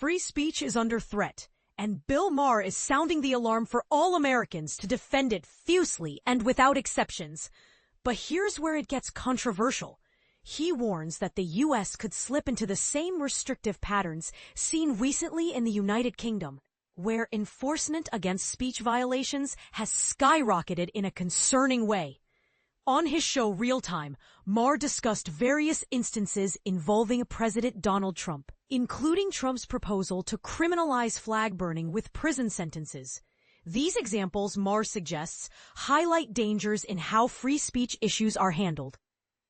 Free speech is under threat, and Bill Maher is sounding the alarm for all Americans to defend it fiercely and without exceptions. But here's where it gets controversial. He warns that the U.S. could slip into the same restrictive patterns seen recently in the United Kingdom, where enforcement against speech violations has skyrocketed in a concerning way. On his show Real Time, Maher discussed various instances involving President Donald Trump, including Trump's proposal to criminalize flag burning with prison sentences. These examples, Maher suggests, highlight dangers in how free speech issues are handled.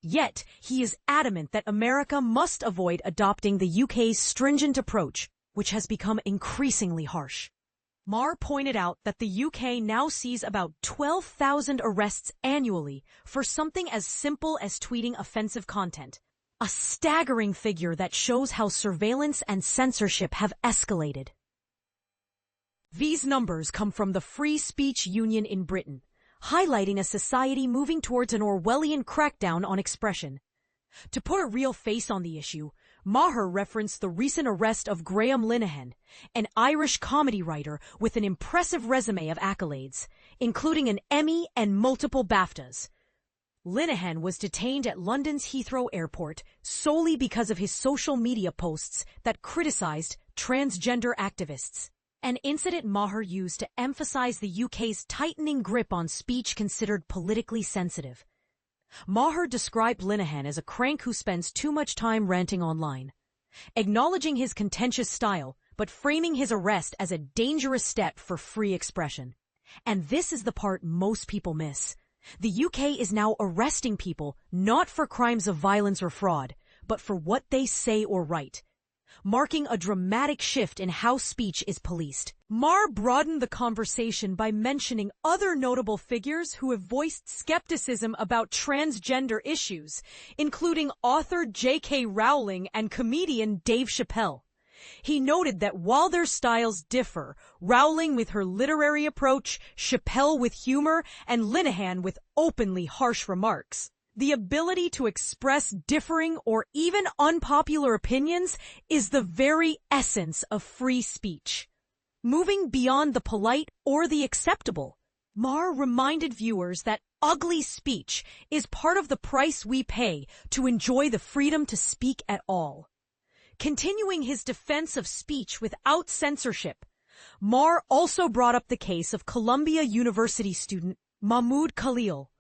Yet, he is adamant that America must avoid adopting the UK's stringent approach, which has become increasingly harsh. Maher pointed out that the UK now sees about 12,000 arrests annually for something as simple as tweeting offensive content, a staggering figure that shows how surveillance and censorship have escalated. These numbers come from the Free Speech Union in Britain, highlighting a society moving towards an Orwellian crackdown on expression. To put a real face on the issue, Maher referenced the recent arrest of Graham Linehan, an Irish comedy writer with an impressive resume of accolades, including an Emmy and multiple BAFTAs. Linehan was detained at London's Heathrow Airport solely because of his social media posts that criticized transgender activists, an incident Maher used to emphasize the UK's tightening grip on speech considered politically sensitive. Maher described Linehan as a crank who spends too much time ranting online, acknowledging his contentious style, but framing his arrest as a dangerous step for free expression. And this is the part most people miss. The UK is now arresting people not for crimes of violence or fraud, but for what they say or write, marking a dramatic shift in how speech is policed. Maher broadened the conversation by mentioning other notable figures who have voiced skepticism about transgender issues, including author J.K. Rowling and comedian Dave Chappelle. He noted that while their styles differ, Rowling with her literary approach, Chappelle with humor, and Linehan with openly harsh remarks, the ability to express differing or even unpopular opinions is the very essence of free speech. Moving beyond the polite or the acceptable, Maher reminded viewers that ugly speech is part of the price we pay to enjoy the freedom to speak at all. Continuing his defense of speech without censorship, Maher also brought up the case of Columbia University student Mahmoud Khalil,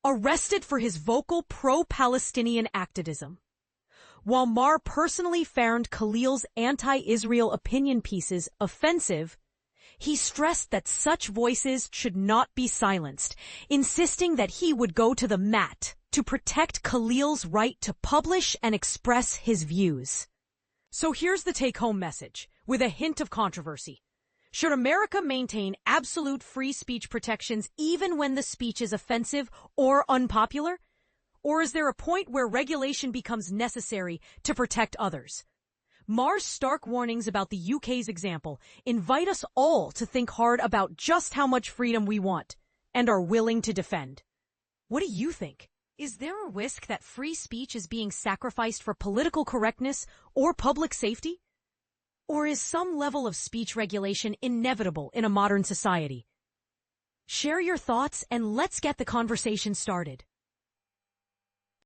arrested for his vocal pro-Palestinian activism. While Maher personally found Khalil's anti-Israel opinion pieces offensive, he stressed that such voices should not be silenced, insisting that he would go to the mat to protect Khalil's right to publish and express his views. So here's the take-home message, with a hint of controversy. Should America maintain absolute free speech protections even when the speech is offensive or unpopular? Or is there a point where regulation becomes necessary to protect others? Maher's stark warnings about the UK's example invite us all to think hard about just how much freedom we want and are willing to defend. What do you think? Is there a risk that free speech is being sacrificed for political correctness or public safety? Or is some level of speech regulation inevitable in a modern society? Share your thoughts and let's get the conversation started.